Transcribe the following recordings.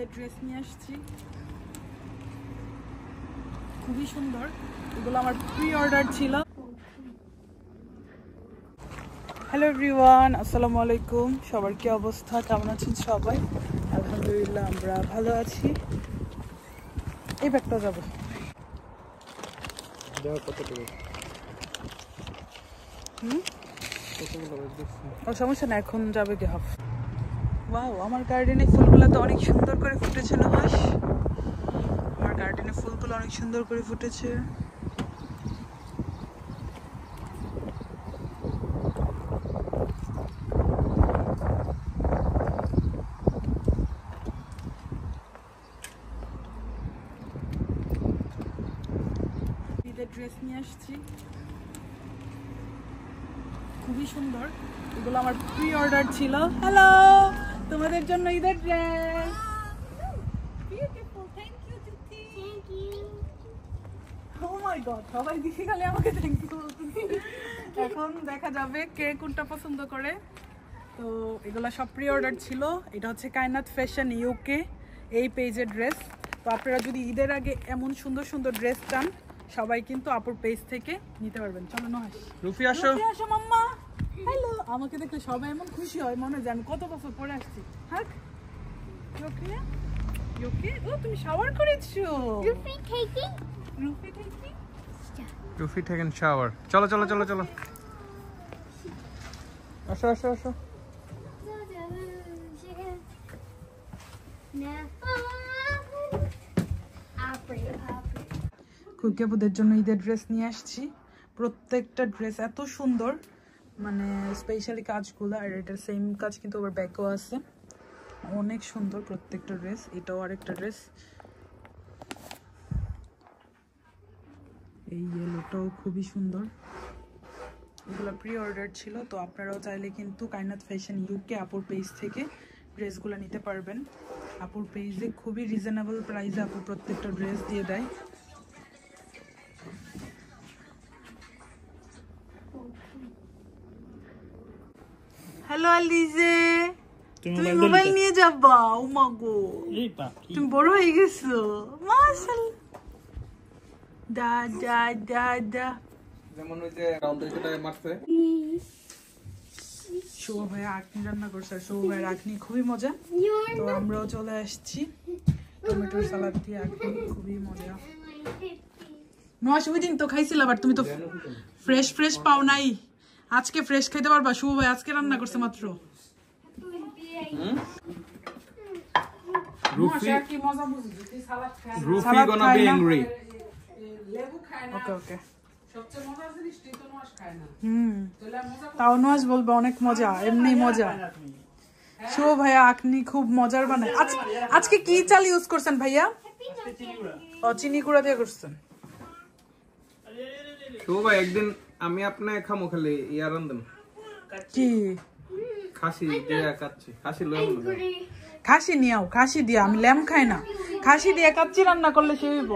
ঈদের ড্রেস নিয়ে আসছি, খুবই সুন্দর। এগুলো আমার প্রি অর্ডার ছিল। হ্যালো এভরিওয়ান, আসসালামু আলাইকুম। সবার কি অবস্থা, কেমন আছেন সবাই? আলহামদুলিল্লাহ আমরা ভালো আছি। এই ব্যাগটা যাবো সমস্যা না, এখন যাবে কি হাফ। ওয়াও, আমার গার্ডেনে ফুলগুলো তো অনেক সুন্দর করে ফুটেছে নুহাস। আমার গার্ডেনে ফুলগুলো অনেক সুন্দর করে ফুটেছে। ঈদের ড্রেস নিয়ে আসছি, খুবই সুন্দর। এগুলো আমার প্রি অর্ডার ছিল। হ্যালো, তোমাদের জন্য ঈদের ড্রেস। বিউটিফুল, থ্যাংক ইউ জুতি। Thank you. Oh my god, সবাই দেখে খালি আমাকে থ্যাংক ইউ বলতেছে। এখন দেখা যাবে কে কোনটা পছন্দ করে। তো এগুলো সব প্রি অর্ডার ছিল। এটা হচ্ছে কায়নাত ফ্যাশন ইউকে, এই পেজের ড্রেস। তো আপনারা যদি ঈদের আগে এমন সুন্দর সুন্দর ড্রেস চান, সবাই কিন্তু আপুর পেজ থেকে নিতে পারবেন। চলো নহাস, রুফি আসো। রুফি আসো মাম্মা। হ্যালো, আমাকে দেখলে সবাই এমন খুশি হয়, মনে হয় আমি কত বছর পরে আসছি। হাক ওকে ওকে। ও তুমি শাওয়ার করেছো? Rufi taking? রুফি taking, রুফি taken shower. চলো চলো চলো চলো, আসো আসো আসো। কুকিয়াপুদের জন্য ঈদের ড্রেস নিয়ে আসছি। প্রত্যেকটা ড্রেস এত সুন্দর, মানে স্পেশালি কাজগুলো। আর এটার সেম কাজ কিন্তু আবার ব্যাকও আছে। অনেক সুন্দর প্রত্যেকটা ড্রেস। এটাও আরেকটা ড্রেস, এই ইয়েলোটাও খুবই সুন্দর। এগুলো প্রি অর্ডার ছিল। তো আপনারাও চাইলে কিন্তু কায়নাত ফ্যাশন ইউকে আপুর পেজ থেকে ড্রেসগুলো নিতে পারবেন। আপুর পেজে খুবই রিজনেবল প্রাইসে আপু প্রত্যেকটা ড্রেস দিয়ে দেয়। হ্যালো আলিজে, তুমি মোবাইল নিয়ে যাবা? ও মা গো, তুমি বড় হয়ে গেছো মাশাআল্লাহ। দা দা দা দা। যেমন ওই যে রাউন্ড যেটা মারছে, শুভ ভাই আখনি রান্না করছে। আর শুভ ভাইয়ের আখনি খুবই মজা। তো আমরাও চলে আসছি টমেটোর সালাদ দিয়ে আখনি, খুবই মজা। নয় ওই দিন তো খাইছিলাম, আর তুমি তো ফ্রেশ ফ্রেশ পাও নাই। আজকে ফ্রেশ খাইতে পারবা? শুভ ভাই আজকে রান্না করছে মাত্র। রুফি কি মজা বুঝি, সালাদ খায় না। রুফি গোনা বি অ্যাংরি। লেবু খায় না। ওকে ওকে। সবচেয়ে মজার জিনিস তো নয় খায় না। তাও নয় বলবে অনেক মজা, এমনি মজা। শুভ ভাইয়া আখনি খুব মজার বানায়। আজকে কি চাল ইউজ করছেন ভাইয়া? ও চিনি গুঁড়া দিয়ে করছেন। তো ভাই একদিন আমি আপনি খামো খালি ইয়ার রান্ধেন কি খাসি দিয়ে কাচ্ছি, খাসি লয় না। খাসি নিয়াও, খাসি দিয়ে। আমি ল্যাম খাই না, খাসি দিয়ে কাচ্চি রান্না করলে সে হইব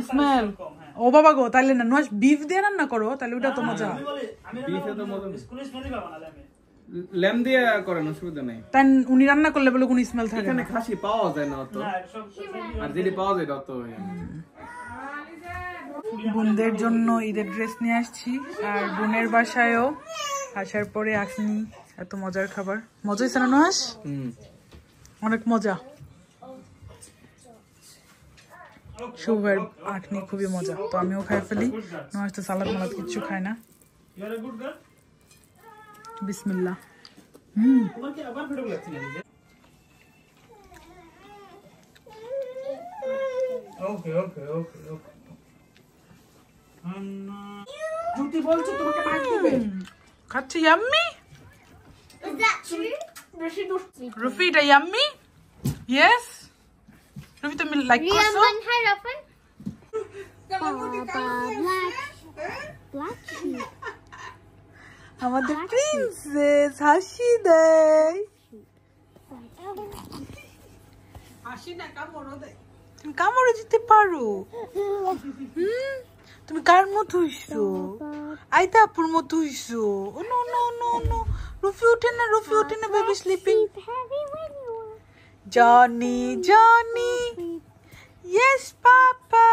স্মেল। ও বাবা গো, তাইলে না নয় বিফ দিয়ে রান্না করো, তাহলে ওটা তো মজা। বিফে তো মজা ল্যাম দিয়ে করেন, অসুবিধা নাই। তাই উনি রান্না করলে বলে কোন স্মেল থাকে? এখানে খাসি পাওয়া যায় না অত, আর যদি পাওয়া যায় তত। বোনদের জন্য ঈদের ড্রেস নিয়ে আসছি। আর বোনের বাসায়ও আসার পরে আখনি এত মজার খাবার। মজা হয়েছে না নহাস? অনেক মজা। শুভের আখনি খুবই মজা। তো আমিও খাই ফেলি। নহাস তো সালাদ মালাদ কিচ্ছু খায় না। বিসমিল্লাহ। ওকে ওকে ওকে ওকে। জুতি বলছো তোমাকে মাইক দিবে। খাচ্ছি ইয়াম্মি। Is that true? রুফি, এটা ইয়াম্মি? ইয়েস। রুফি তুমি লাইক করছো? আমাদের প্রিন্সেস হাসি দেয়। হাসি না, কামড়ও দেয়। তুমি কামড়ে দিতে পারো। তুমি কার মতো হইছো? আইতা আপুর মতো হইছো। ও নো নো নো নো, রুফি ওঠে না, রুফি ওঠে না, baby sleeping. Johnny Johnny yes পাপা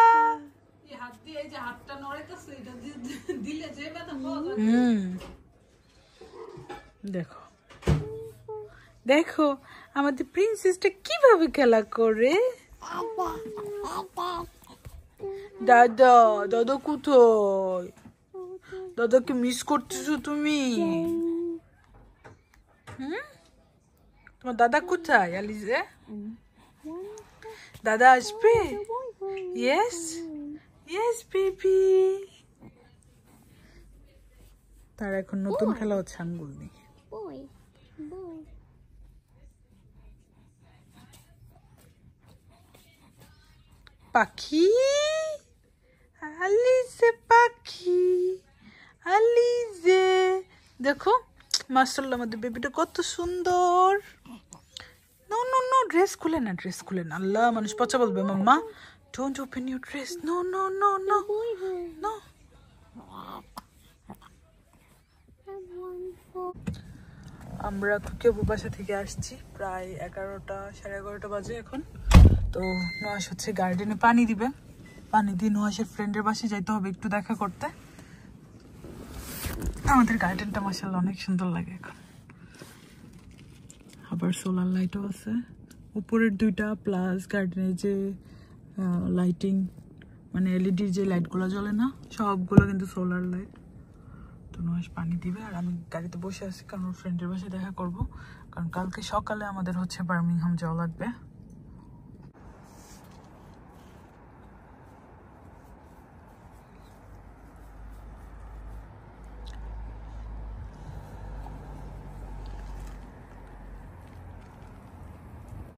হাত দিয়ে যে হাতটা নড়াইতেছে এটা দিলে যে ব্যথা পাওয়া যায় দেখো দেখো আমাদের প্রিন্সেসটা কিভাবে খেলা করে দাদা দাদা কোথায় দাদাকে মিস করতেছো তুমি তোমার দাদা কোথায় আলিজে দাদা আসবে ইয়েস ইয়েস বেবি তার এখন নতুন খেলা হচ্ছে আঙ্গুল নিয়ে পাখি আলিজে পাখি আলিজে দেখো মাশাআল্লাহ আমাদের বেবিটা কত সুন্দর নো নো নো ড্রেস খুলে না আল্লাহ মানুষ পচা বলবে mamma don't open your dress no no no no no আমরা খুকিয়াপুর বাসা থেকে আসছি প্রায় 11টা 11:30 বাজে এখন তো নুহাস হচ্ছে গার্ডেনে পানি দিবে পানি দিয়ে নুহাসের ফ্রেন্ডের বাসায় যাইতে হবে একটু দেখা করতে আমাদের গার্ডেনটা মাশাআল্লাহ অনেক সুন্দর লাগে এখন আবার সোলার লাইটও আছে উপরের 2টা প্লাস গার্ডেনের যে লাইটিং মানে এলইডি যে লাইটগুলো জ্বলে না সবগুলো কিন্তু সোলার লাইট তো নুহাস পানি দিবে আর আমি গাড়িতে বসে আছি কারণ ফ্রেন্ডের বাসায় দেখা করব কারণ কালকে সকালে আমাদের হচ্ছে বার্মিংহাম যাওয়া লাগবে